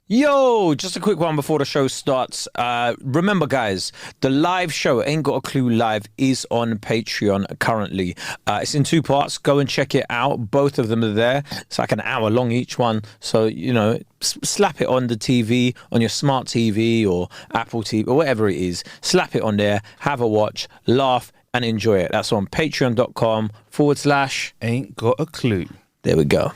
Yo, just a quick one before the show starts. Remember, guys, the live show, Ain't Got a Clue Live, is on Patreon currently. It's in two parts. Go and check it out. Both of them are there. It's like an hour long each one. So, slap it on the TV, on your smart TV or Apple TV or whatever it is. Slap it on there, have a watch, laugh, and enjoy it. That's on patreon.com/ Ain't got a clue. There we go.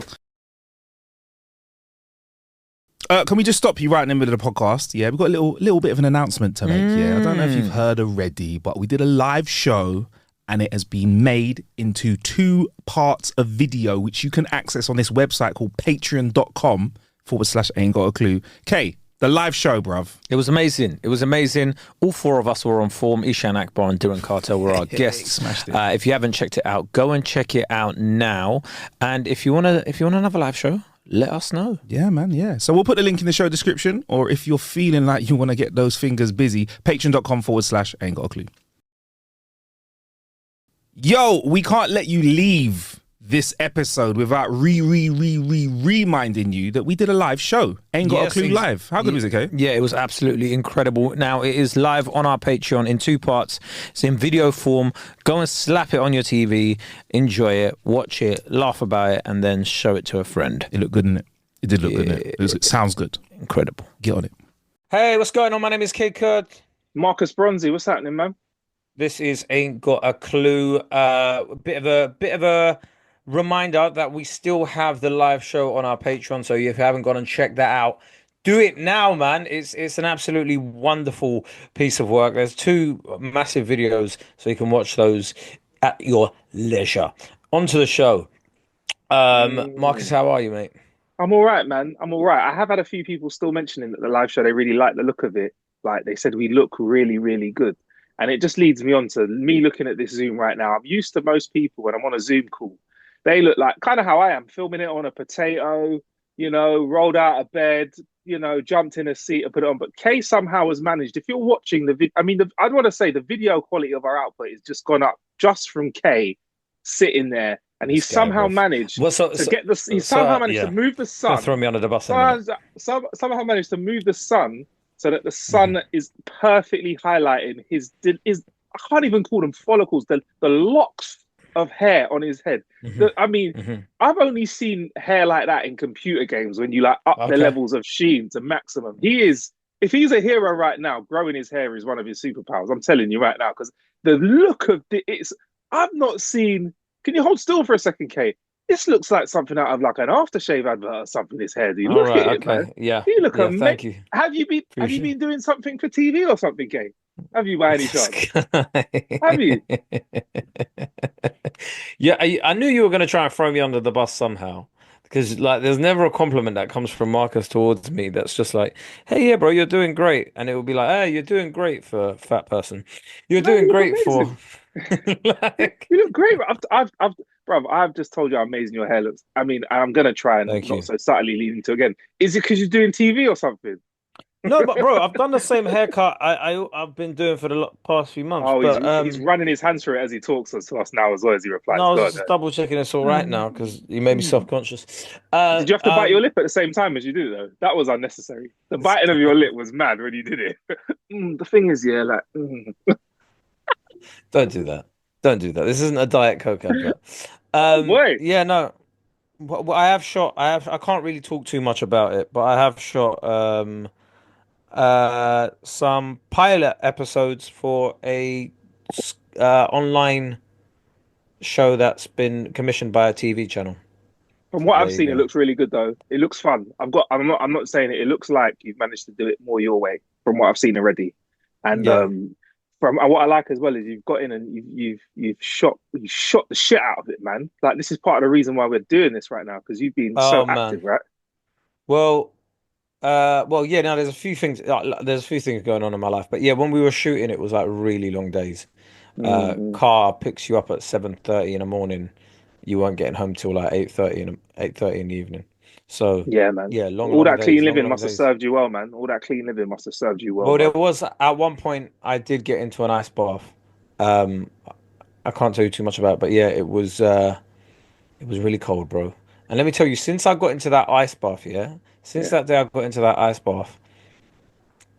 Can we just stop you right in the middle of the podcast? Yeah, we've got a little bit of an announcement to make. Yeah, I don't know if you've heard already, but we did a live show and it has been made into two parts of video, which you can access on this website called patreon.com/ain't got a clue. Okay, the live show, bruv. It was amazing. It was amazing. All four of us were on form. Ishan Akbar and Duran Cartel were our guests. Smashed it. If you haven't checked it out, go and check it out now. And if you want another live show, let us know. Yeah, man, yeah. So we'll put the link in the show description, or if you're feeling like you want to get those fingers busy, patreon.com/ain't got a clue. Yo, we can't let you leave this episode without reminding you that we did a live show. Ain't got a clue live. How good was it, Kay? Yeah, it was absolutely incredible. Now, it is live on our Patreon in two parts. It's in video form. Go and slap it on your TV, enjoy it, watch it, laugh about it, and then show it to a friend. It looked good, didn't it? It did look good, didn't it? It sounds good. Incredible. Get on it. Hey, what's going on? My name is Kid Kurt. Marcus Bronzy, what's happening, man? This is Ain't Got a Clue. A bit of a reminder that we still have the live show on our Patreon. So if you haven't gone and checked that out, do it now, man. It's an absolutely wonderful piece of work. There's two massive videos, so you can watch those at your leisure. On to the show. Marcus, how are you, mate? I'm all right, man. I'm all right. I have had a few people still mentioning that the live show, they really like the look of it. Like they said, we look really, really good. And it just leads me on to me looking at this Zoom right now. I'm used to most people when I'm on a Zoom call. They look like kind of how I am, filming it on a potato, rolled out of bed, jumped in a seat and put it on. But Kay somehow has managed, if you're watching the video, I'd want to say the video quality of our output has just gone up just from Kay sitting there. And he's somehow managed to move the sun. Throw me under the bus. Somehow managed to move the sun so that the sun is perfectly highlighting his. I can't even call them follicles. The locks of hair on his head. I've only seen hair like that in computer games when you up the levels of sheen to maximum. If he's a hero right now, growing his hair is one of his superpowers. I'm telling you right now, because the look of I've not seen. Can you hold still for a second, Kate? This looks like something out of like an aftershave advert or something. This hairdo. Look at it, man. Yeah. You look amazing. Thank you. Have you been doing something for TV or something, Kate? Have you by any chance? Have you? Yeah, I knew you were going to try and throw me under the bus somehow. Because there's never a compliment that comes from Marcus towards me that's just like, hey, yeah, bro, you're doing great. And it will be like, hey, you're doing great for a fat person. You're doing great for... You look great. I've just told you how amazing your hair looks. I'm gonna try and not so subtly lead into again. Is it because you're doing TV or something? No, but bro, I've done the same haircut I've been doing for the past few months. Oh, but, he's running his hands through it as he talks to us now as well as he replies. No, I was just double checking it's all right now because you made me self-conscious. Did you have to bite your lip at the same time as you do though? That was unnecessary. The biting of your lip was mad when you did it. The thing is, Don't do that. Don't do that. This isn't a Diet Coke advert. Wait. Yeah, no. I have shot. I can't really talk too much about it, but I have shot some pilot episodes for a online show that's been commissioned by a TV channel. From what I've seen, it looks really good though. It looks fun. I'm not saying it. It looks like you've managed to do it more your way from what I've seen already. And from what I like as well is you've got in and you've shot the shit out of it, man. Like this is part of the reason why we're doing this right now because you've been so active, right? Well, yeah. Now there's a few things. There's a few things going on in my life, but yeah, when we were shooting, it was like really long days. Car picks you up at 7:30 in the morning. You weren't getting home till like 8:30 in the evening. So yeah, man. Yeah, all that clean living must have served you well, man. All that clean living must have served you well. Well, there was at one point I did get into an ice bath. I can't tell you too much about it, but yeah, it was really cold, bro. And let me tell you, since I got into that ice bath, yeah, Since Yeah. that day I got into that ice bath,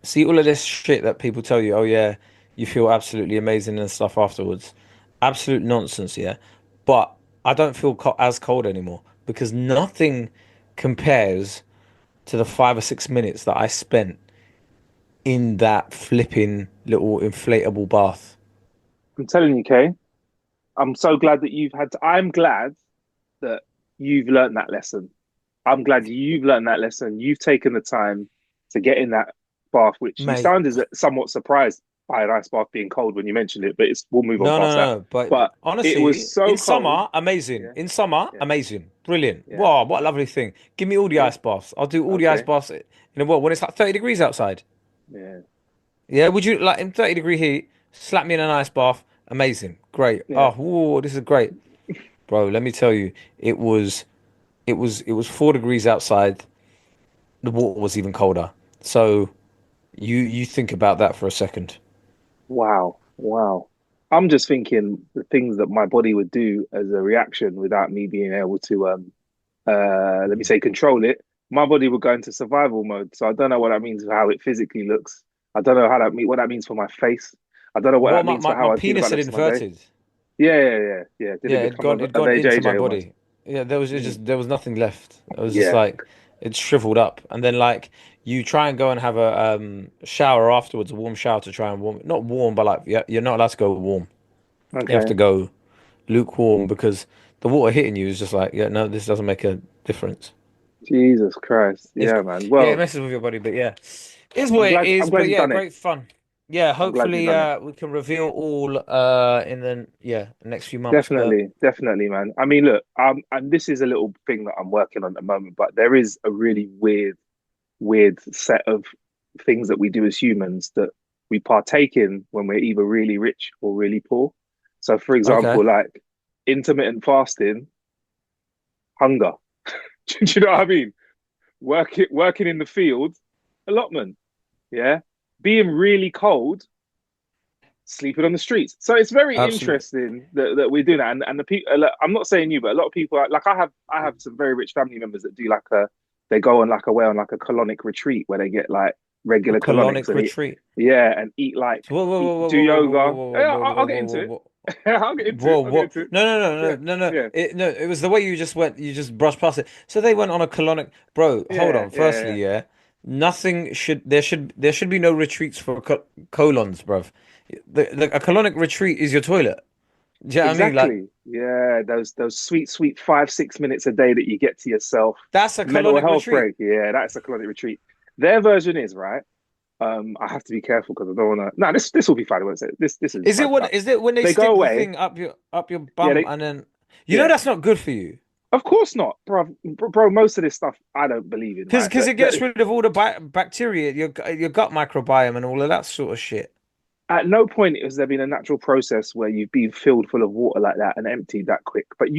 see all of this shit that people tell you, oh yeah, you feel absolutely amazing and stuff afterwards. Absolute nonsense, yeah. But I don't feel as cold anymore because nothing compares to the 5 or 6 minutes that I spent in that flipping little inflatable bath. I'm telling you, Kay. I'm so glad that you've had. I'm glad that you've learned that lesson. I'm glad you've learned that lesson. You've taken the time to get in that bath, which you Mate, sounded somewhat surprised by an ice bath being cold when you mentioned it, but we'll move on no, past no, that. no. But But it was honestly, so in cold. summer, amazing. Yeah, In summer, yeah, amazing. Brilliant. yeah, Wow, what a lovely thing. Give me all the yeah. ice baths. I'll do all the ice Okay. baths when it's like 30 degrees outside. Yeah, Yeah, would you like in 30-degree heat, slap me in an ice bath? Amazing. Great. yeah. Oh, whoa, this is great. Bro, let me tell you, it was 4 degrees outside. The water was even colder. So you think about that for a second. Wow, wow. I'm just thinking the things that my body would do as a reaction without me being able to let me say control it. My body would go into survival mode. So I don't know what that means for how it physically looks. I don't know what that means for my face. I don't know what Well, that my, means for my, my how I feel about penis the had rest of my day. inverted. Yeah, yeah, yeah, yeah. Did it Yeah, it'd become gone it'd a gone into my VJJ almost? body. Yeah, there was Mm. there was nothing left. It was just Yeah. like it shriveled up. And then like you try and go and have a shower afterwards, a warm shower to try and warm not warm, but like you're not allowed to go warm. You have Okay. to go lukewarm because the water hitting you is just like, yeah, no, this doesn't make a difference. Jesus Christ. It's Yeah, man. yeah, it Well, messes with your body, but yeah, it is what it I'm is. glad But you've yeah, done it. great fun. Yeah, I'm glad you've hopefully done it. we can reveal all in the next few months. But Definitely, definitely, man. I mean, look, and this is a little thing that I'm working on at the moment, but there is a really weird set of things that we do as humans that we partake in when we're either really rich or really poor. So, for okay, example, like intermittent fasting, hunger. Do you know what I mean? Working in the field, allotment. Yeah, being really cold, sleeping on the streets. So it's very absolutely. interesting that we're doing that. And the people, I'm not saying you, but a lot of people like I have some very rich family members that do like they go on like on like a colonic retreat where they get like A regular colonics colonic and eat, retreat. yeah, and eat So whoa, whoa, eat, whoa, do whoa, whoa, yoga. whoa, Yeah, whoa, I'll whoa, get whoa, into whoa, it. whoa, I'll get into it. whoa, I'll get whoa. into it. No, no, no, Yeah, no, no, no. yeah, No, it was the way you just went. You just brushed past it. So they went on a colonic. Bro, hold yeah, on. yeah, Firstly, yeah, nothing should there should be no retreats for colons, bruv. A colonic retreat is your toilet. Do you know what I mean? Like exactly. Yeah, those sweet 5 6 minutes a day that you get to yourself. that's a Mental colonic health retreat. break. Yeah, that's a colonic retreat. Their version is right. I have to be careful because I don't want to. No, this will be fine. I won't say it. This is fine. Is it when they They go stick the away. thing up your Yeah, bum and then yeah. that's not good for you. Of course not, bro. Most of this stuff I don't believe in. Right? Because it gets rid of all the bacteria, your gut microbiome and all of that sort of shit. At no point has there been a natural process where you've been filled full of water like that and emptied that quick. But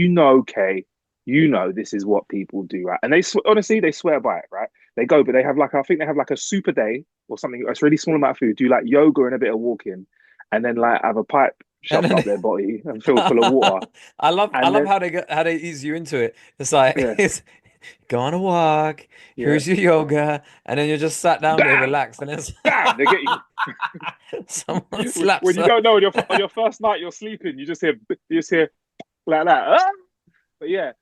Kay, this is what people do, right? And honestly, they swear by it, right? They go, but they have like I think they have like a super day or something. It's a really small amount of food. Do like yoga and a bit of walking, and then like have a pipe And shoved then up their body and filled full of water. I And love then how they ease you into it. It's like yeah, it's go on a walk, yeah, here's your yoga, and then you're just sat down there bam, relaxed, and then bam, they get you. someone slaps When you her. don't know on your first night you're sleeping, you just hear like that. Ah! But yeah,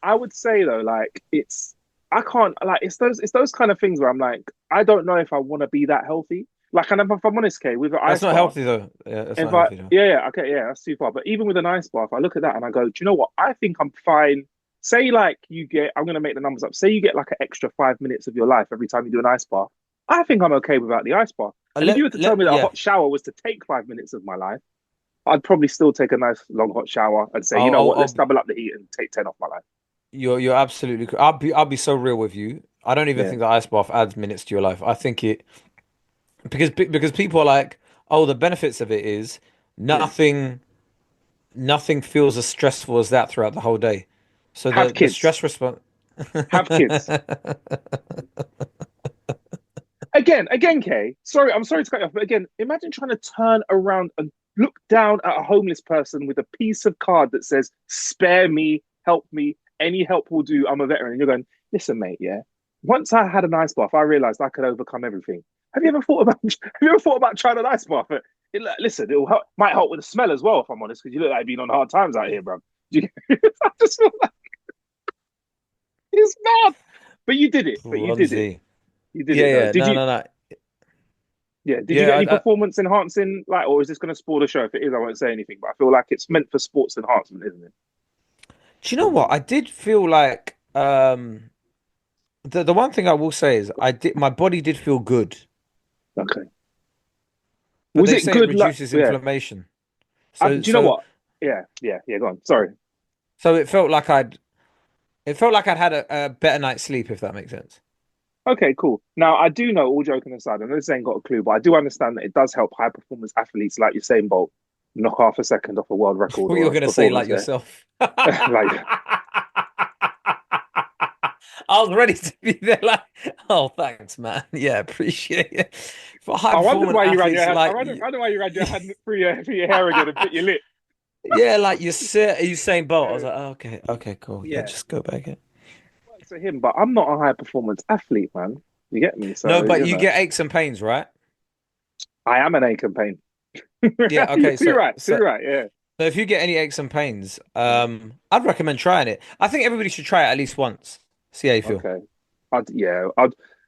I would say though, like I can't like it's those kind of things where I'm like, I don't know if I want to be that healthy. Like, and if I'm honest, Kay, with an That's ice not bath, healthy though. Yeah, that's if not I healthy though. yeah, okay, yeah, that's too far. But even with an ice bath, I look at that and I go, do you know what? I think I'm fine. Say like I'm gonna make the numbers up. Say you get like an extra 5 minutes of your life every time you do an ice bath. I think I'm okay without the ice bath. And if you were to tell me that a Yeah. hot shower was to take 5 minutes of my life, I'd probably still take a nice long hot shower and say, you know what, let's I'll double up the heat and take 10 off my life. you're absolutely. I'll be so real with you. I don't even Yeah, think the ice bath adds minutes to your life. I think it because people are like, oh, the benefits of it is yeah. nothing nothing feels as stressful as that throughout the whole day. So Have the kids. stress response. Have kids. Again, Kay. Sorry, I'm sorry to cut you off, but again, imagine trying to turn around and look down at a homeless person with a piece of card that says, "Spare me, help me, any help will do. I'm a veteran." And you're going, "Listen, mate, yeah, once I had an ice bath, I realized I could overcome everything. Have you ever thought about have you ever thought about trying an ice bath? Listen, it might help with the smell as well, if I'm honest, because you look like you've been on hard times out here, bro. I just feel like it's mad. But you did it. But you did it. Clumsy. You did Yeah, it though. yeah. Did No, you? no, no. Yeah. Did you Yeah, get any performance enhancing, like, or is this going to spoil the show? If it is, I won't say anything. But I feel like it's meant for sports enhancement, isn't it? do you know what? I did feel like the one thing I will say is my body did feel good, Okay. but Was they it say it good? Like, reduces yeah. inflammation. Do So you know so what? Yeah. Yeah. Yeah. Go on. Sorry. so it felt like I'd had a better night's sleep, if that makes sense. Okay, cool. Now, I do know, all joking aside, I know this ain't got a clue, but I do understand that it does help high performance athletes like Usain Bolt knock half a second off a world record What you were or a gonna say, like performance there. yourself. Like, I was ready to be there, like, oh, thanks, man. Yeah, appreciate it. For high I wondered performance why you ran your athletes hand. like I wonder why you ran your hand through your hair again and bit your lip. yeah, like you saying Bolt. I was Uh, like, oh, okay, okay, cool. Yeah, yeah, just go back in. works for him, but I'm not a high performance athlete, man. You get me? No, So, but you you know, get aches and pains, right? I am an A campaign. Yeah, okay, Too right, too right, yeah. so if you get any aches and pains, I'd recommend trying it. I think everybody should try it at least once. See how you feel. Okay. I'd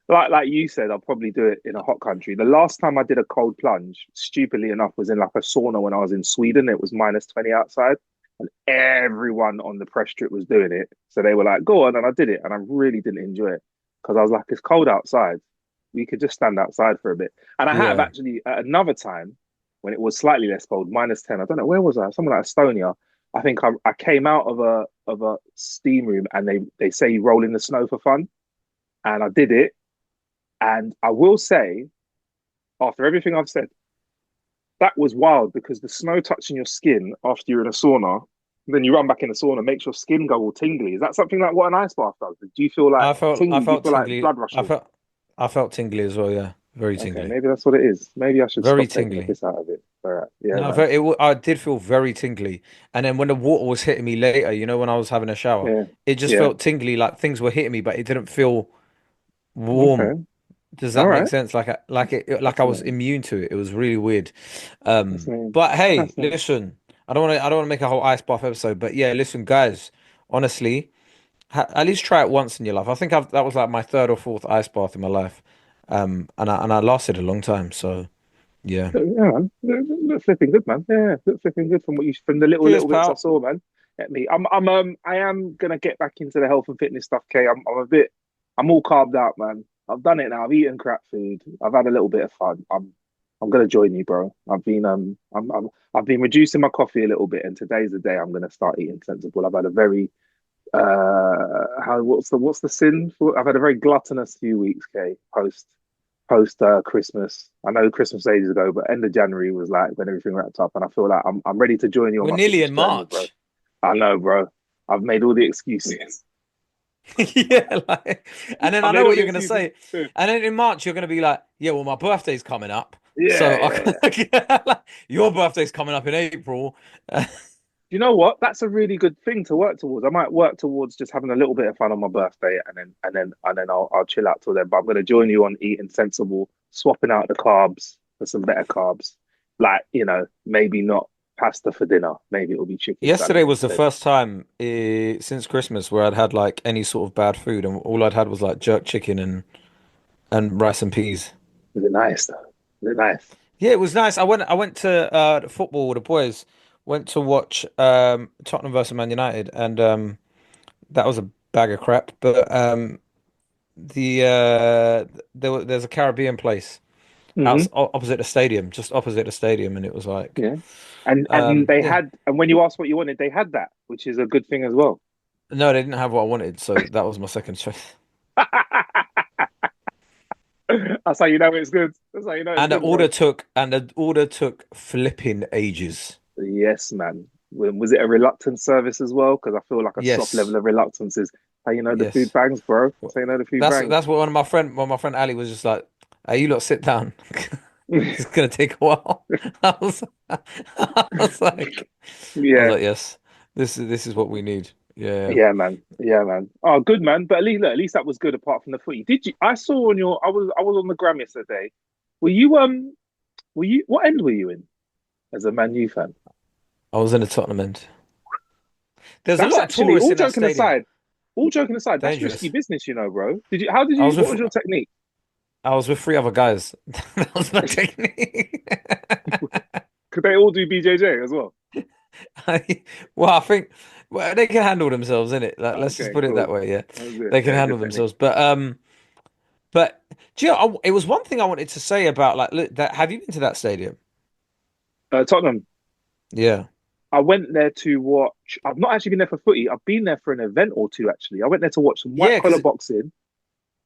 like you said, I'll probably do it in a hot country. The last time I did a cold plunge, stupidly enough, was in like a sauna when I was in Sweden. It was -20 outside, and everyone on the press trip was doing it. So they were like, "Go on," and I did it, and I really didn't enjoy it because I was like, "It's cold outside. We could just stand outside for a bit." And I have Yeah. actually at another time when it was slightly less cold, -10. I don't know where was I? Somewhere like Estonia. I think I came out of a steam room, and they say you roll in the snow for fun, and I did it. And I will say, after everything I've said, that was wild because the snow touching your skin after you're in a sauna, then you run back in the sauna, makes your skin go all tingly. Is that something like what an ice bath does? Do you feel like I tingly? Do you felt feel like tingly. blood rushing? I felt tingly as well, yeah. Very Okay, tingly. maybe that's what it is. Maybe I should Very stop taking the tingly. piss out of it. All right, yeah, No, man. I did feel very tingly. And then when the water was hitting me later, when I was having a shower, Yeah, it just yeah. felt tingly, like things were hitting me, but it didn't feel warm. Okay, Does all that make right. sense? Like I was Fascinating. immune to it. It was really weird. Fascinating. But hey, Fascinating. listen, I don't want to make a whole ice bath episode, but yeah, listen, guys, honestly, at least try it once in your life. I think that was like my third or fourth ice bath in my life. And I lasted a long time, so yeah. Yeah, man. Look flipping good, man. Yeah, look flipping good from the Cheers, little bits I pal. saw, man. At me, I am gonna get back into the health and fitness stuff. Kay, I'm all carved out, man. I've done it now. I've eaten crap food. I've had a little bit of fun. I'm gonna join you, bro. I've been reducing my coffee a little bit, and today's the day I'm gonna start eating sensible. I've had a very how what's the sin for? I've had a very gluttonous few weeks, Kay, post Christmas. I know Christmas ages ago, but end of January was like when everything wrapped up, and I feel like I'm ready to join you on We're my nearly fitness in journey, bro. March. I know, bro. I've made all the excuses. Yeah, and then I've I know made all what the you're gonna excuses. say. And then in March you're gonna be like, yeah, well, my birthday's coming up. Yeah, So yeah. your birthday's coming up in April. You know what? That's a really good thing to work towards. I might work towards just having a little bit of fun on my birthday, and then I'll chill out till then. But I'm going to join you on eating sensible, swapping out the carbs for some better carbs. Like, maybe not pasta for dinner. Maybe it'll be chicken Yesterday salad was the instead. first time since Christmas where I'd had like any sort of bad food, and all I'd had was like jerk chicken and rice and peas. Is it nice though? Is it nice? Yeah, it was nice. I went to the football with the boys. Went to watch Tottenham versus Man United, and that was a bag of crap. But there's a Caribbean place Hmm. opposite the stadium, just opposite the stadium, and it was like, Yeah. And they yeah. had, and when you asked what you wanted, they had that, which is a good thing as well. No, they didn't have what I wanted, so that was my second choice. That's how you know it's good. That's how you know it's good, bro. And the order took flipping ages. Yes, man. Was it a reluctant service as well? Because I feel like a soft level Yes, of reluctance is how you know the food yes. bangs, bro. Well, That's how you know the food bangs. That's what one of my friend Ali was just like, "Hey, you lot sit down. It's gonna take a while." I was, I was like, I was Yeah, like, yes, this is what we need. Yeah. Yeah, man. Yeah, man. Oh, good, man. But at least that was good. Apart from the footy, did you? I saw on your. I was on the gram yesterday. Were you? Were you? What end were you in as a Man U fan? I was in the Tottenham end. There's a That's lot of actually tourists all in that joking stadium. aside. All joking aside, that's risky Dangerous. business, you know, bro. Did you? How did I you? was What with was your technique? I was with three other guys. That was my technique. Could they all do BJJ as well? Well, I think they can handle themselves, innit? Like, let's just Okay, put it that cool. way. Yeah, That was it. they can Yeah, handle good technique. themselves. But do you know, it was one thing I wanted to say about like look, that. Have you been to that stadium? Tottenham. Yeah. I went there to watch. I've not actually been there for footy. I've been there for an event or two. Actually, I went there to watch some white Yeah, collar because boxing,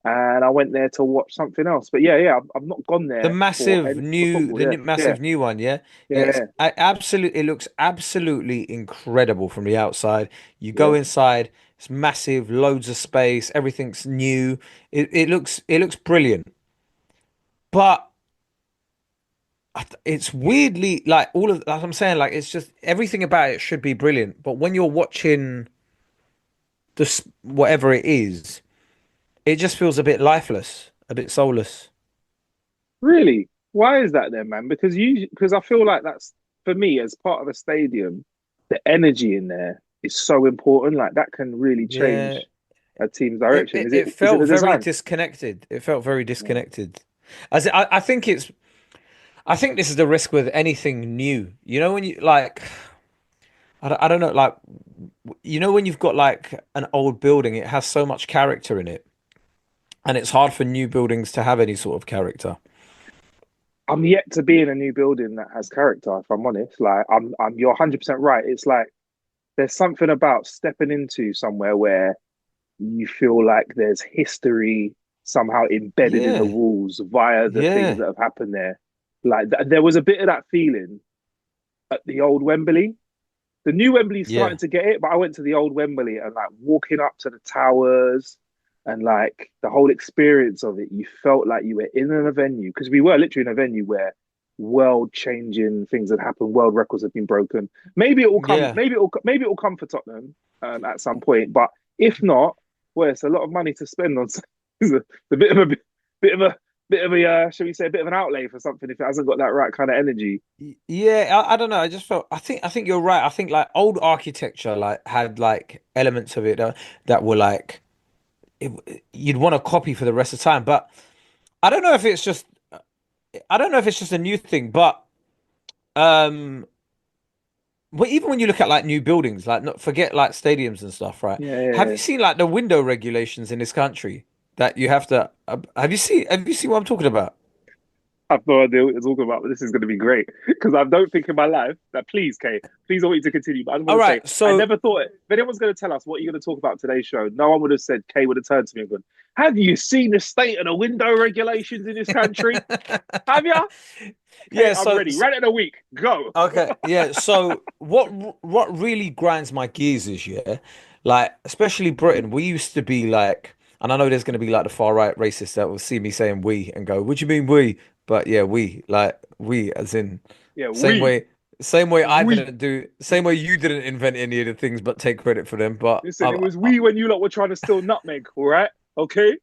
and I went there to watch something else. But yeah, I've not gone the there massive for new, football. the Yeah, yeah, massive new one, yeah, yeah, yeah, absolutely. It looks absolutely incredible from the outside. You go yeah. inside, it's massive, loads of space, everything's new. It looks brilliant, but it's weirdly like all of, like I'm saying, like it's just everything about it should be brilliant, but when you're watching this whatever it is, it just feels a bit lifeless, a bit soulless. Really? Why is that then, man? Because I feel like that's for me as part of a stadium, the energy in there is so important. Like that can really Yeah, change a team's it, direction. it, it Is it felt the very design? disconnected. It felt very Yeah. disconnected. I think I think this is the risk with anything new. You know, when you like, I don't know, like, you know, when you've got like an old building, it has so much character in it, and it's hard for new buildings to have any sort of character. I'm yet to be in a new building that has character, if I'm honest. Like you're 100% right. It's like there's something about stepping into somewhere where you feel like there's history somehow embedded in the Yeah, walls via the things yeah, that have happened there. Like there was a bit of that feeling at the old Wembley. The new Wembley's yeah, starting to get it, but I went to the old Wembley and like walking up to the towers and like the whole experience of it, you felt like you were in a venue because we were literally in a venue where world-changing things had happened, world records have been broken. Maybe it will come. yeah. Maybe it will come for Tottenham at some point. But if not, well, it's a lot of money to spend on. It's a bit of a bit of a shall we say a bit of an outlay for something if it hasn't got that right kind of energy. Yeah, I don't know. I just felt. I think you're right. I think like old architecture like had like elements of it that were like you'd want to copy for the rest of the time. But I don't know if it's just I don't know if it's just a new thing. But um, well, even when you look at like new buildings, like not forget like stadiums and stuff, right? Yeah, yeah, Have yeah. you seen like the window regulations in this country that you have to? Have you seen what I'm talking about? I've no idea what you're talking about, but this is going to be great because I don't think in my life that please, Kay, please, I want you to continue. But I just All want to say, right, I so never thought if anyone's going to tell us what you're going to talk about today's show, no one would have said, Kay would have turned to me and gone, "Have you seen the state of the window regulations in this country? Have you?" Okay, yeah, I'm so, ready. so Right in a week. Go. okay, yeah. So what really grinds my gears is yeah, like especially Britain. We used to be like, and I know there's going to be like the far right racists that will see me saying we and go, "What do you mean we?" But yeah, we as in Yeah, same we, way, same way I we. didn't do, same way you didn't invent any of the things, but take credit for them. But Listen, it was we when you lot were trying to steal nutmeg, all right? Okay?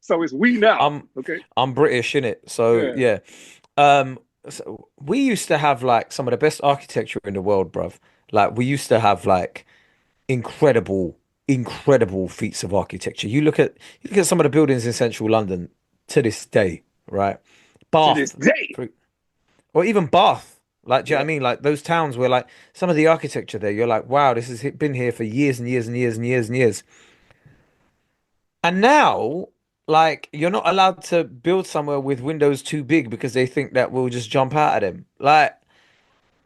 So it's we now. I'm Okay? I'm British in it, so Yeah. yeah. So we used to have like some of the best architecture in the world, bruv. Like we used to have like incredible, incredible feats of architecture. You look at some of the buildings in central London to this day, right? To this Bath, day. for, or even Bath. Like, do you know what I Yeah. mean? Like those towns where like some of the architecture there, you're like, wow, this has been here for years and years and years and years and years. And now, like, you're not allowed to build somewhere with windows too big because they think that we'll just jump out at them. Like,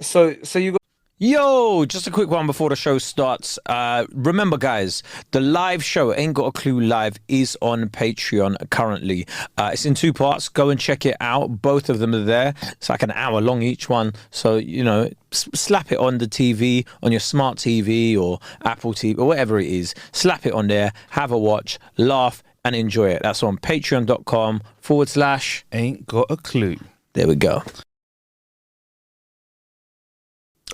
so you got. Yo, just a quick one before the show starts. Remember, guys, the live show, Ain't Got a Clue Live, is on Patreon currently. It's in two parts. Go and check it out. Both of them are there. It's like an hour long each one. So, you know, slap it on the TV, on your smart TV or Apple TV or whatever it is. Slap it on there, have a watch, laugh, and enjoy it. That's on patreon.com/. Ain't got a clue. There we go.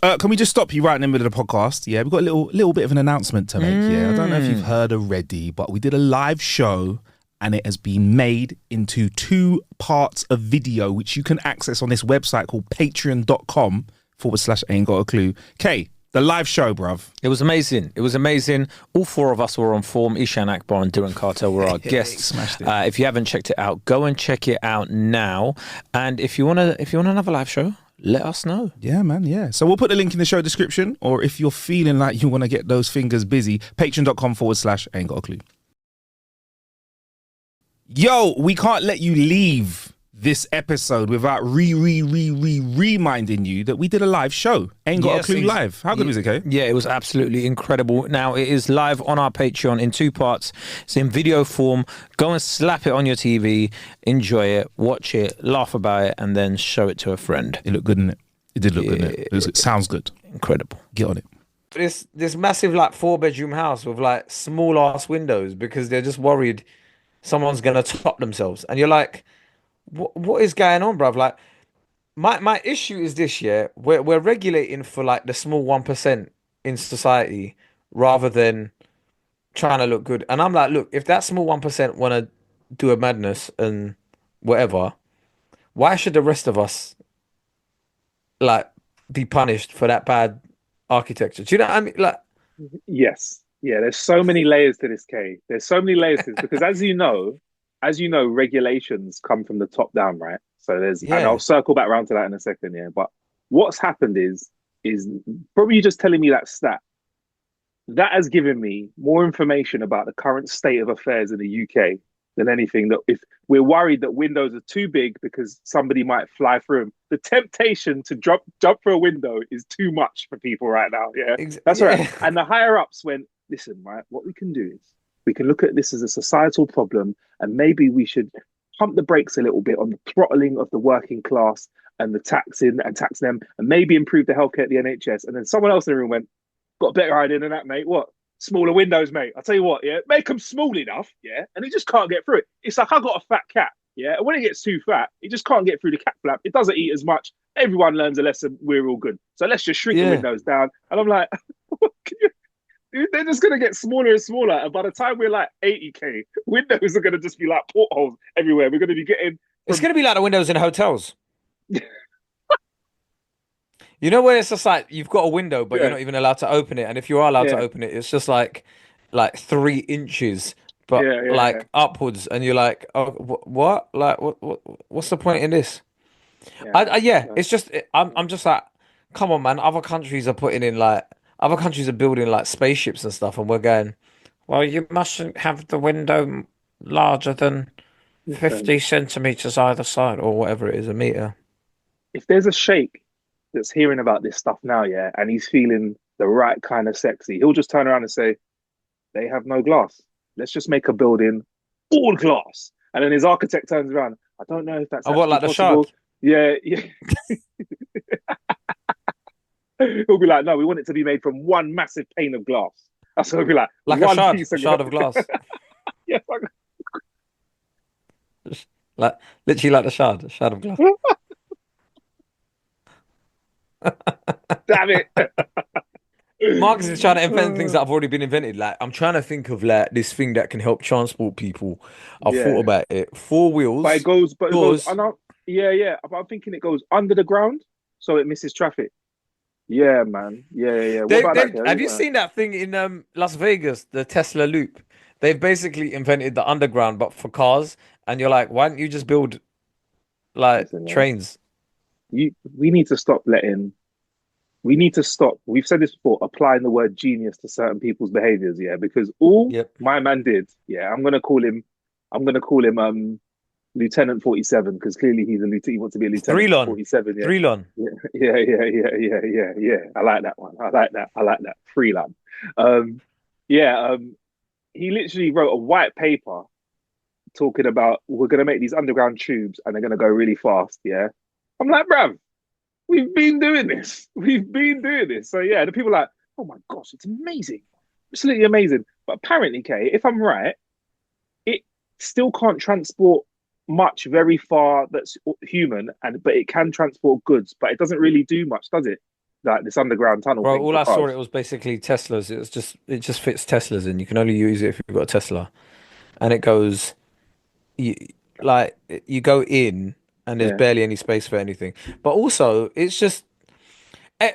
Can we just stop you right in the middle of the podcast? Yeah, we've got a little bit of an announcement to make. Yeah, I don't know if you've heard already, but we did a live show and it has been made into 2 parts of video, which you can access on this website called patreon.com/aintgotaclue. Kay, the live show, bruv. It was amazing. It was amazing. All 4 of us were on form. Ishan Akbar and Duran Cartel were our guests. Smashed it. If you haven't checked it out, go and check it out now. And if you want another live show, let us know. Yeah, man, yeah. So we'll put the link in the show description, or if you're feeling like you want to get those fingers busy, patreon.com/aintgotaclue. Yo, we can't let you leave this episode without reminding you that we did a live show. Ain't Got a Clue live. How good was it, Kay? Yeah, it was absolutely incredible. Now, it is live on our Patreon in 2 parts. It's in video form. Go and slap it on your TV, enjoy it, watch it, laugh about it, and then show it to a friend. It looked good, didn't it? It did look good, didn't it? It sounds good. Incredible. Get on it. This massive like 4-bedroom house with like small ass windows because they're just worried someone's gonna top themselves, and you're like, what is going on, bruv? Like, my issue is this: year we're regulating for like the small 1% in society rather than trying to look good. And I'm like, look, if that small 1% want to do a madness and whatever, why should the rest of us like be punished for that bad architecture? Do you know what I mean? Like, Yes. Yeah, there's so many layers to this, Kay. There's so many layers to this because as you know, regulations come from the top down, right? So and I'll circle back around to that in a second, yeah. But what's happened is probably you just telling me that stat. That has given me more information about the current state of affairs in the UK than anything. That if we're worried that windows are too big because somebody might fly through them, the temptation to jump through a window is too much for people right now. Yeah, that's right. And the higher ups went, listen, right, what we can do is we can look at this as a societal problem and maybe we should pump the brakes a little bit on the throttling of the working class and the taxing them and maybe improve the healthcare at the NHS. And then someone else in the room went, got a better idea than that, mate. What? Smaller windows, mate. I'll tell you what, yeah, make them small enough, yeah, and it just can't get through it. It's like I got a fat cat, yeah, and when it gets too fat, it just can't get through the cat flap. It doesn't eat as much. Everyone learns a lesson. We're all good. So let's just shrink the windows down. And I'm like, they're just going to get smaller and smaller. And by the time we're like 80K, windows are going to just be like portholes everywhere. We're going to be getting... It's going to be like the windows in hotels. You know, where it's just like, you've got a window, but you're not even allowed to open it. And if you are allowed to open it, it's just like 3 inches, but upwards. And you're like, oh, what? Like, what's the point in this? It's just, I'm just like, come on, man. Other countries are building like spaceships and stuff, and we're going, well, you mustn't have the window larger than 50 centimeters either side, or whatever it is, a meter. If there's a sheikh that's hearing about this stuff now, yeah, and he's feeling the right kind of sexy, he'll just turn around and say, they have no glass. Let's just make a building all glass. And then his architect turns around, I don't know if that's like possible. The Shard? Yeah. He'll be like, no, we want it to be made from one massive pane of glass. That's what he'll be like. Like one a piece shard of glass. Yeah. Like, literally like the shard of glass. Damn it. Marcus is trying to invent things that have already been invented. Like, I'm trying to think of like this thing that can help transport people. I've thought about it. 4 wheels. But it goes, but I'm thinking it goes under the ground so it misses traffic. Yeah, man. Yeah. Have you seen that thing in Las Vegas, the Tesla Loop? They've basically invented the underground, but for cars. And you're like, why don't you just build like trains? We need to stop we've said this before, applying the word genius to certain people's behaviors, yeah, because my man did, yeah, I'm gonna call him Lieutenant 47, because clearly he wants to be a Lieutenant 47. Yeah. Freelon. Yeah. I like that one. I like that. Freelon. He literally wrote a white paper talking about, we're gonna make these underground tubes and they're gonna go really fast, yeah. I'm like, bruv, we've been doing this. So yeah, the people are like, oh my gosh, it's amazing. Absolutely amazing. But apparently, Kay, if I'm right, it still can't transport much very far that's human, but it can transport goods, but it doesn't really do much, does it? like this underground tunnel Bro, thing all for I saw cars. it was basically Teslas. It just fits Teslas, and you can only use it if you've got a Tesla. And it goes, you like you go in, and there's Yeah, barely any space for anything. But also, it's just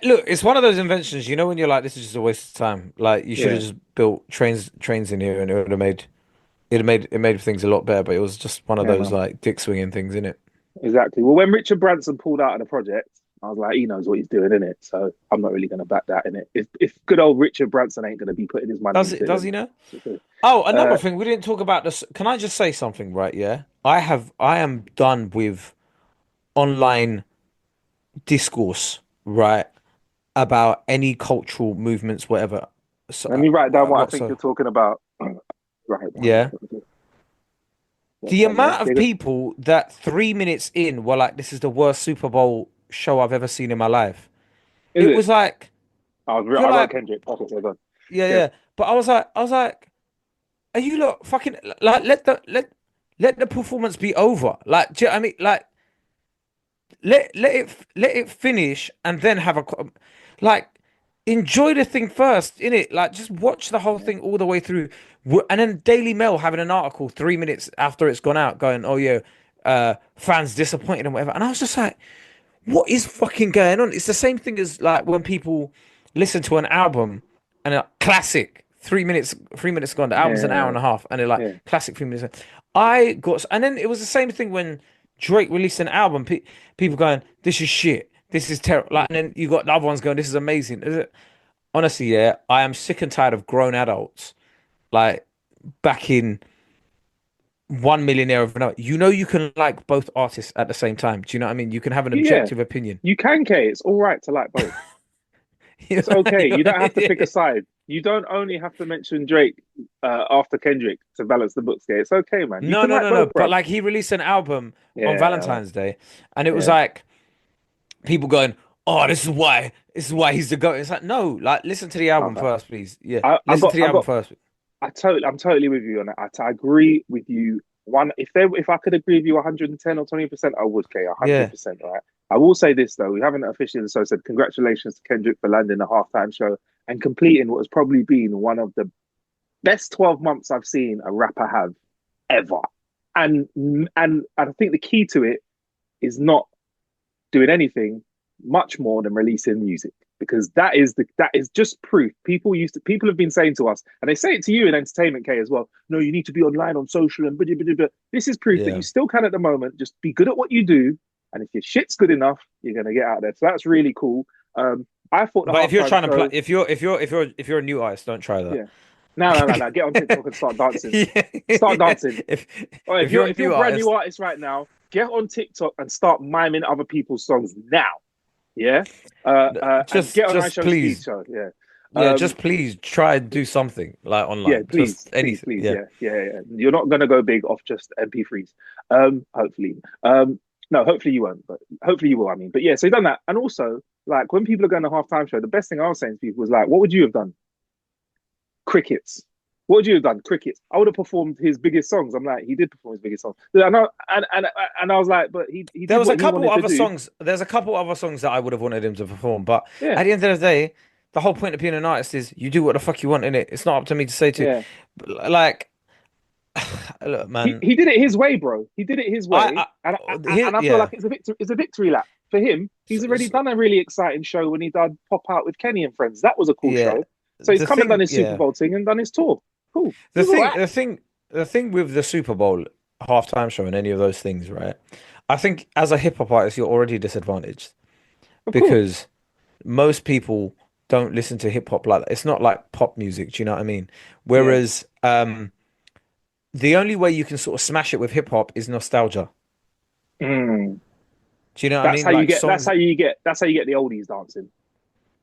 look, it's one of those inventions. You know, when you're like, this is just a waste of time. Like you should have yeah, just built trains in here, and it made things a lot better. But it was just one of yeah, those man. like dick swinging things, in it. Exactly. Well, when Richard Branson pulled out of the project, I was like, he knows what he's doing in it, so I'm not really going to back that in it. If good old Richard Branson ain't going to be putting his money Does into it? it, Does then he know? so, Oh, another uh, thing we didn't talk about this. Can I just say something, right? Yeah, I am done with online discourse, right, about any cultural movements, whatever. So, let me write down what I what think you're so? talking about. Right down. Yeah. The Down there. amount of people that 3 minutes in were like, "This is the worst Super Bowl show I've ever seen in my life." Is It it? was like I you're wrote like, Kendrick. Okay, so done. yeah, Yeah, yeah. But I was like, are you lot fucking like let the performance be over? Like, do you know what I mean? Like, let it finish and then have like enjoy the thing first, innit? Like, just watch the whole yeah, thing all the way through, and then Daily Mail having an article 3 minutes after it's gone out, going, "Oh yeah, fans disappointed and whatever," and I was just like, what is fucking going on? It's the same thing as like when people listen to an album and a classic 3 minutes, 3 minutes gone. The album's an hour yeah, and a half, and they're like yeah. classic 3 minutes. I got, and then it was the same thing when Drake released an album. People going, "This is shit. This is terrible." Like, and then you got the other ones going, "This is amazing." Honestly, yeah, I am sick and tired of grown adults like back in 1 millionaire of another. You know, you can like both artists at the same time. Do you know what I mean? You can have an Yeah. objective opinion. You can, Kay. It's all right to like both. You It's know, okay. You don't have to pick a yeah. side. You don't only have to mention Drake after Kendrick to balance the books. Yeah, it's okay, man. You No, can no, like no, no. both, But bro. like he released an album on Yeah, Valentine's Day, and it was yeah. like people going, "Oh, this is why he's the GOAT." It's like, no, like listen to the album Okay. first, please. Yeah, I listen to the I album got, first. I'm totally with you on that. I agree with you. If I could agree with you 110 or 20%, I would, Kay, Yeah, 100%, right? I will say this though, we haven't officially so said congratulations to Kendrick for landing the halftime show and completing what has probably been one of the best 12 months I've seen a rapper have ever. And I think the key to it is not doing anything much more than releasing music because that is just proof. People have been saying to us, and they say it to you in entertainment, K, as well. No, you need to be online on social and blah, blah, blah, blah. This is proof that yeah. you still can at the moment. Just be good at what you do, and if your shit's good enough, you're gonna get out there. So that's really cool. I thought the But if you're halftime trying to play, show, if you're a new artist, don't try that. yeah. No. Get on TikTok and start dancing. Yeah, Start yeah. dancing. If All right, if you're a if you're new a brand new artist, artist right now, get on TikTok and start miming other people's songs now. Yeah. And get on just iShow's speed please, show. Yeah. yeah, Um, just please try and do something like yeah, online, just please, anything. Yeah, yeah. You're not gonna go big off just MP3s. Hopefully. No, hopefully you won't, but hopefully you will. I mean, but yeah, so you've done that, and also like when people are going to halftime show, the best thing I was saying to people was like, "What would you have done?" Crickets. What would you have done? Crickets. I would have performed his biggest songs. I'm like, he did perform his biggest songs. And I was like, but he there did was a what he couple wanted to other do. songs. There's a couple other songs that I would have wanted him to perform, but Yeah, at the end of the day, the whole point of being an artist is you do what the fuck you want in it. It's not up to me to say to, yeah. like, look, He man. he did it his way, bro. He did it his way, and I feel Yeah, like it's a victory lap for him. He's so, already done a really exciting show when he did Pop Out with Kenny and Friends. That was a cool yeah. show. So he's come and done his Super Yeah. Bowl thing and done his tour. Cool. It The was all thing, right. the thing, the thing with the Super Bowl halftime show and any of those things, right? I think as a hip hop artist, you're already disadvantaged Of course. because most people don't listen to hip hop like that. It's not like pop music. Do you know what I mean? Yeah. Whereas, the only way you can sort of smash it with hip hop is nostalgia. Mm. Do you know what I mean? Like songs, That's how you get the oldies dancing.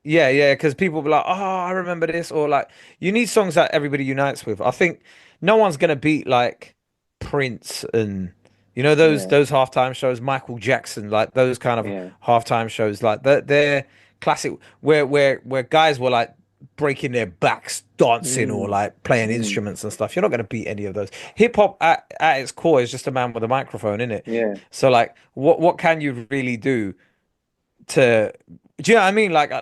yeah, yeah, because people be like, "Oh, I remember this," or like, you need songs that everybody unites with. I think no one's gonna beat like Prince and Yeah. those halftime shows, Michael Jackson, like those kind of Yeah. halftime shows, like they're classic, where guys were like breaking their backs dancing or Mm. like playing Mm. instruments and stuff. You're not gonna beat any of those. Hip hop at its core is just a man with a microphone, isn't it? Yeah. So like, what can you really do to Do you know what I mean? Like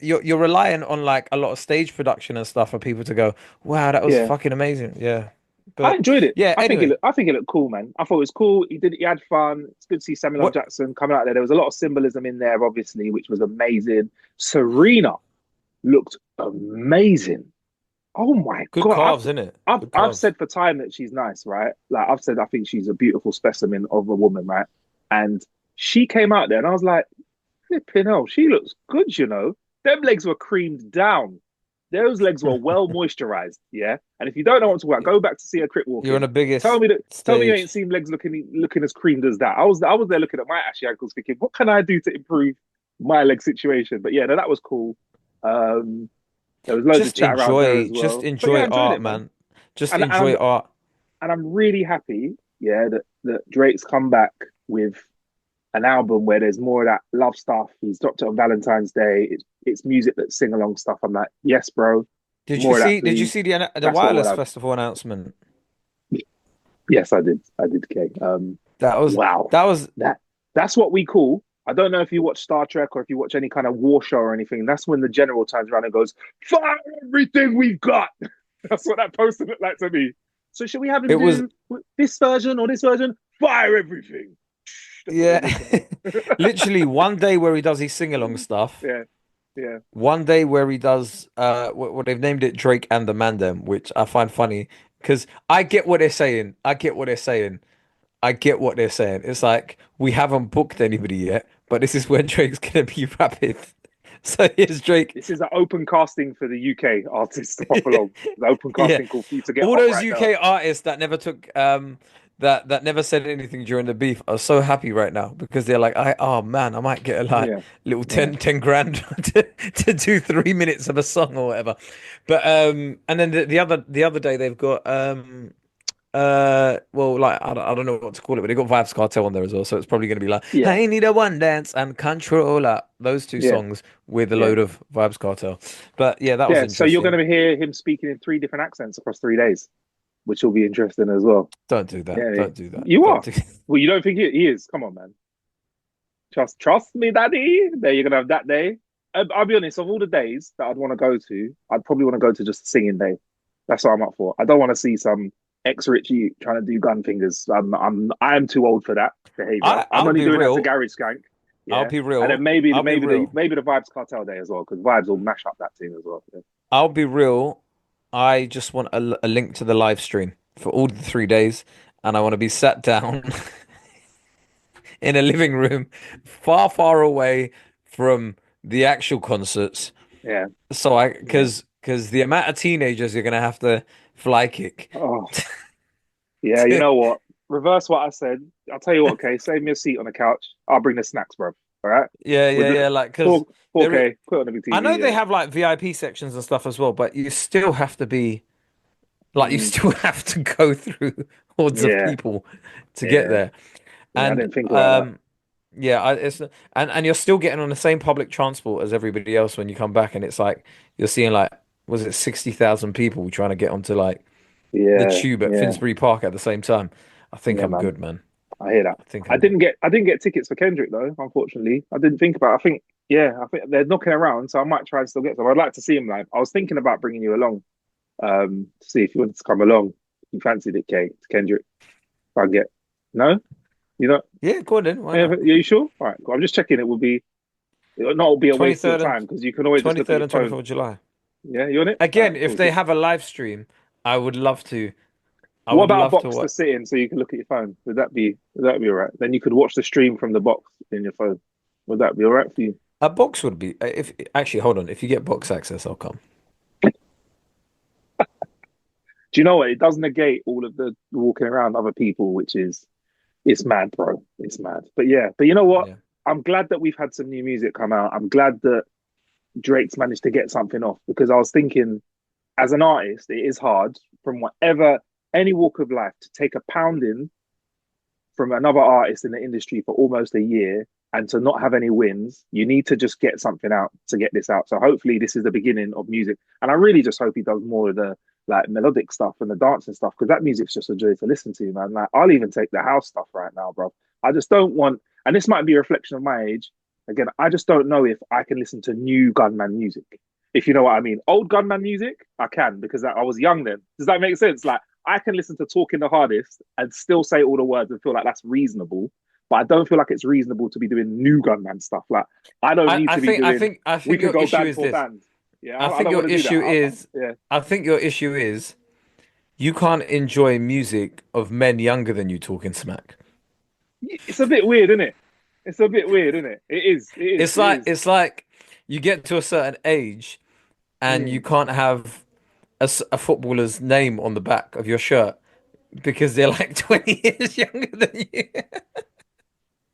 you're relying on like a lot of stage production and stuff for people to go, wow, that was Yeah, fucking amazing. Yeah. I But enjoyed it. yeah, anyway, I think it looked cool, man. I thought it was cool. He had fun. It's good to see Samuel L. what Jackson coming out there. There was a lot of symbolism in there, obviously, which was amazing. Serena looked amazing. Oh my good God. calves, isn't it? Good I've calves. said for time that she's nice, right? Like I've said I think she's a beautiful specimen of a woman, right? And she came out there and I was like, flipping hell, she looks good, you know. Them legs were creamed down. Those legs were well moisturized, yeah. And if you don't know what to talk about, go back to see her crip You're on walking. the biggest Tell me you ain't stage. seen legs looking as creamed as that. I was there looking at my ashy ankles, thinking, what can I do to improve my leg situation? But yeah, no, that was cool. Um, there was loads of chat around her as Just well. But yeah, I enjoy enjoyed art, it, man. man. Just And enjoy art. I'm really happy, yeah, that Drake's come back with an album where there's more of that love stuff. He's dropped it on Valentine's Day. It's music that sing along stuff. I'm like, yes, bro, more of that, Did you please. see the That's what we'll wireless have. festival announcement? Yes, I did. I did, Kay. That was Wow, that was that that's what we call. I don't know if you watch Star Trek or if you watch any kind of war show or anything. That's when the general turns around and goes, "Fire everything we've got." That's what that poster looked like to me. So should we have him it was do this version or this version? Fire everything. That's what they're yeah. looking at. Literally one day where he does his sing along stuff. Yeah, yeah, One day where he does what they've named it Drake and the Mandem, which I find funny because I get what they're saying. I get what they're saying. I get what they're saying. It's like we haven't booked anybody yet, but this is when Drake's gonna be rapid. So here's Drake. this is an open casting for the UK artists to pop along. The open Yeah. casting call for you to get All hot those right now. UK artists that never took that never said anything during the beef are so happy right now because they're like, oh man, I might get a like Yeah, little yeah. 10 grand to do 3 minutes of a song or whatever. But and then the other day they've got well, like I don't know what to call it, but they got Vibes Cartel on there as well, so it's probably going to be like Yeah, I Need a One Dance and Controller, those two yeah, songs with a yeah. load of Vibes Cartel. But yeah, that was Yeah, so you're going interesting. to hear him speaking in three different accents across 3 days, which will be interesting as well. Don't do that. Yeah, Don't do that. you Don't are. do. Well, you don't think he is? Come on, man. Trust me, daddy. There, you're gonna have that day. I'll be honest. Of all the days that I'd want to go to, I'd probably want to go to just a singing day. That's what I'm up for. I don't want to see some ex-Richie trying to do gun fingers. I'm too old for that behavior. I'm I'll only be doing that to real. Garage Skank. I'll Yeah, be and real. then I'll be real. maybe the Vibes Cartel day as well because Vibes will mash up that team as well. Yeah. I'll be real. I just want a link to the live stream for all the 3 days, and I want to be sat down in a living room, far away from the actual concerts. Yeah. So I, Yeah. because the amount of teenagers you're gonna have to fly kick. Oh, yeah. You know what? Reverse what I said. I'll tell you what. Okay, save me a seat on the couch. I'll bring the snacks, bro. All right. We'll do Yeah. Like, because four there, 4K. Put it on the big I know TV. they Yeah. have like VIP sections and stuff as well, but you still have to be like, you Mm, still have to go through hordes of yeah. people to get Yeah. there. Yeah. I And didn't think about that. yeah, it's and you're still getting on the same public transport as everybody else when you come back, and it's like you're seeing like was it 60,000 people trying to get onto like the Yeah. tube at Yeah. Finsbury Park at the same time. I think Yeah, I'm man. good, man. I hear that. I think I'm good. I didn't get tickets for Kendrick though. Unfortunately, I didn't think about. I think. Yeah. I think they're knocking around, so I might try and still get some. I'd like to see him live. I was thinking about bringing you along. To see if you wanted to come along. You fancied it, Kay, to Kendrick. If I get no, you know. Yeah, go on then. Why Yeah, not? are you sure? All right, cool. I'm just checking. It'll not be a waste of your 23rd and time because you can always just look at 23rd your and phone. 24th of July. Yeah, you on it? All Again, right, if cool. they have a live stream, I would love to. I What would about a love to box to watch. sit in so you can look at your phone? Would that be all right? Then you could watch the stream from the box in your phone. Would that be all right for you? A box would be if actually hold on. If you get box access, I'll come. Do you know what? It does negate all of the walking around other people, which is it's mad, bro. It's mad. But yeah, but you know what? Yeah. I'm glad that we've had some new music come out. I'm glad that Drake's managed to get something off because I was thinking, as an artist, it is hard from whatever any walk of life to take a pounding from another artist in the industry for almost a year and to not have any wins. You need to just get something out to get this out. So hopefully this is the beginning of music. And I really just hope he does more of the like melodic stuff and the dancing stuff because that music's just a joy to listen to, man. Like I'll even take the house stuff right now, bro. I just don't want, and this might be a reflection of my age. Again, I just don't know if I can listen to new Gunman music. If you know what I mean. Old Gunman music, I can because I was young then. Does that make sense? Like I can listen to Talking the Hardest and still say all the words and feel like that's reasonable. But I don't feel like it's reasonable to be doing new Gunman stuff. Like I don't need to be doing. I think We could your go issue band is for this. band. Yeah, I I think don't your want to do issue that. is. Yeah, I think your issue is you can't enjoy music of men younger than you talking smack. it's a bit weird, isn't it? It's a bit weird, isn't it? It is. It is. It's It like is. it's like you get to a certain age and you Mm. can't have a footballer's name on the back of your shirt because they're like 20 years younger than you.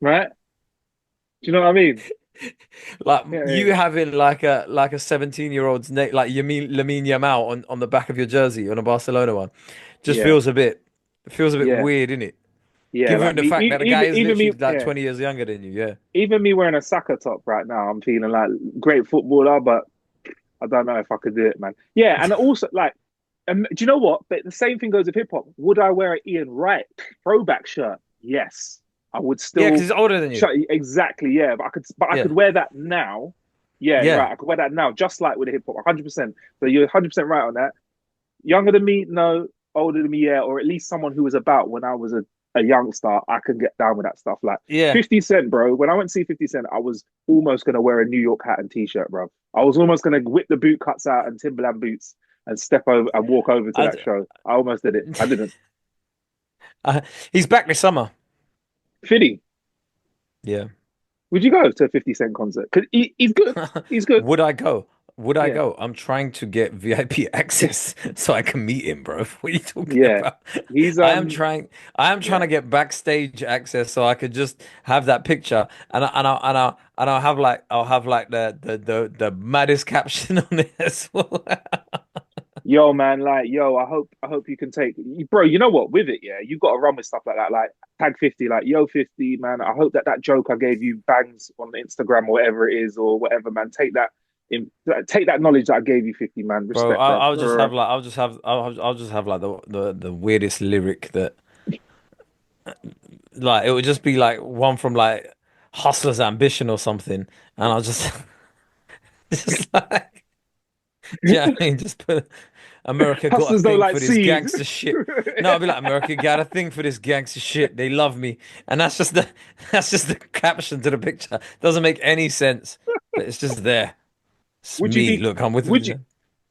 Right? Do you know what I mean? Like Yeah, you having like a 17-year-old's name, like Lamine Yamal on the back of your jersey on a Barcelona one, just yeah, feels a bit yeah, weird, innit? yeah. Given Like the me, fact that the guy is even me, literally like yeah. 20 years younger than you, yeah. Even me wearing a Saka top right now, I'm feeling like great footballer, but I don't know if I could do it, man. Yeah, and also like, do you know what? But the same thing goes with hip hop. Would I wear an Ian Wright throwback shirt? Yes, I would Yeah, because still. he's older than you. Exactly, yeah. But I Yeah, could wear that now. Yeah, yeah. right. I could wear that now, just like with the hip hop, 100%. So you're 100% right on that. Younger than me, no. Older than me, yeah. Or at least someone who was about when I was a youngster, I can get down with that stuff. Like Yeah. 50 Cent, bro. When I went to see 50 Cent, I was almost gonna wear a New York hat and t-shirt, bro. I was almost gonna whip the boot cuts out and Timberland boots and step over and walk over to I, that show. I almost did it. I didn't. he's back this summer. Fiddy, Yeah. would you go to a 50 Cent concert? Because he's good. He's good. Would I go? Would I Yeah. go? I'm trying to get VIP access so I can meet him, bro. What are you talking Yeah. about? He's I am trying to get backstage access so I could just have that picture and I'll have like the maddest caption on it as well. yo, man, like, yo, I hope you can take, bro. You know what? With it, yeah, you got to run with stuff like that. Like tag 50, like yo 50, man. I hope that joke I gave you bangs on Instagram or whatever it is or whatever, man. Take that knowledge that I gave you 50, man. Bro, Respect, bro. I'll just have like the weirdest lyric that like it would just be like one from like Hustler's Ambition or something, and I'll just just like do you know what I mean? Just put America got a Hustlers don't thing like for this seed. gangster shit. No, I'll be like America got a thing for this gangster shit. They love me, and that's just the caption to the picture. Doesn't make any sense, but it's just there. It's Would you me. be? Look, I'm with Would you. you?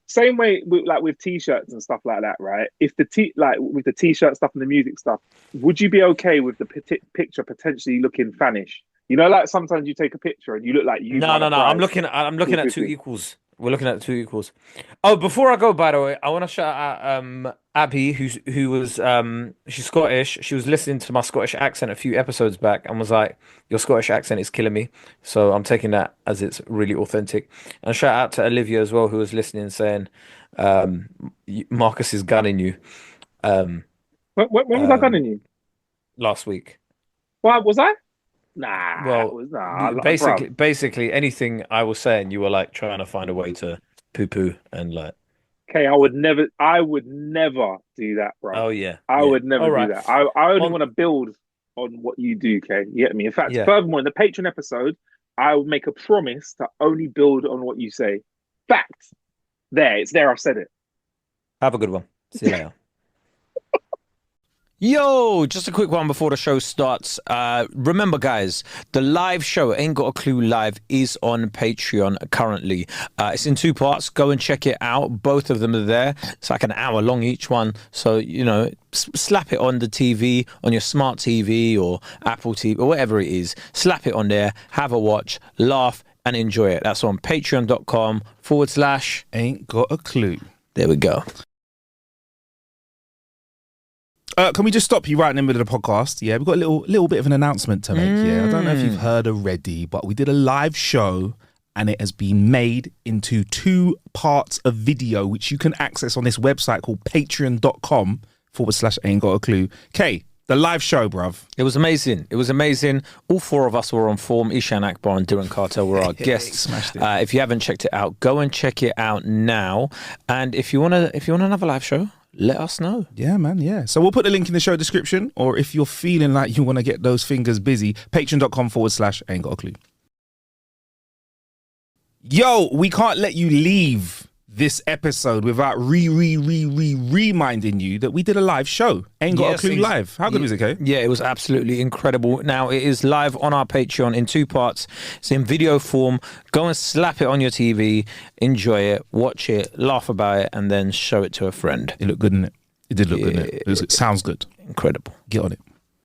Same way with like with t-shirts and stuff like that, right? If the like with the t-shirt stuff and the music stuff, would you be okay with the picture potentially looking fanish? You know, like sometimes you take a picture and you look like you've No, won no, a no. prize. I'm looking at two 250. equals. We're looking at two equals. Oh, before I go, by the way, I want to shout out Abby, who was she's Scottish. She was listening to my Scottish accent a few episodes back and was like, "Your Scottish accent is killing me." So I'm taking that as it's really authentic. And shout out to Olivia as well, who was listening, saying, "Marcus is gunning you." Um, When was I um, gunning you? last week. What was I? Nah, it Well, was bruv. basically anything I was saying, you were like trying to find a way to poo-poo and like, Okay, I would never do that, bro. oh yeah, I yeah. would never All do right. that. I only On want to build on what you do, okay? You get me? In fact, yeah, furthermore, in the Patreon episode, I will make a promise to only build on what you say. Fact. There, it's there. I've said it. have a good one. See you later. Yo, just a quick one before the show starts. Remember, guys, the live show, Ain't Got a Clue Live, is on Patreon currently. It's in two parts. Go and check it out. Both of them are there. It's like an hour long each one. So, you know, slap it on the TV, on your smart TV or Apple TV or whatever it is. Slap it on there. Have a watch, laugh, and enjoy it. That's on patreon.com/ Ain't got a clue. There we go. Can we just stop you right in the middle of the podcast? Yeah, we've got a little bit of an announcement to make. Yeah, I don't know if you've heard already, but we did a live show and it has been made into 2 parts of video, which you can access on this website called patreon.com/ Ain't Got a Clue. Okay, the live show, bruv. It was amazing. It was amazing. All 4 of us were on form. Ishan Akbar and Duran Cartel were our guests. Smashed it. If you haven't checked it out, go and check it out now. And if you want another live show, let us know. Yeah, man, yeah. So we'll put the link in the show description, or if you're feeling like you want to get those fingers busy, patreon.com/ Ain't Got a Clue. Yo, we can't let you leave this episode without reminding you that we did a live show. Ain't Got a Clue live. How good was it, Kay? Yeah, it was absolutely incredible. Now, it is live on our Patreon in 2 parts. It's in video form. Go and slap it on your TV, enjoy it, watch it, laugh about it, and then show it to a friend. It looked good, didn't it? It did look good, didn't it? It sounds good. Incredible. Get on it.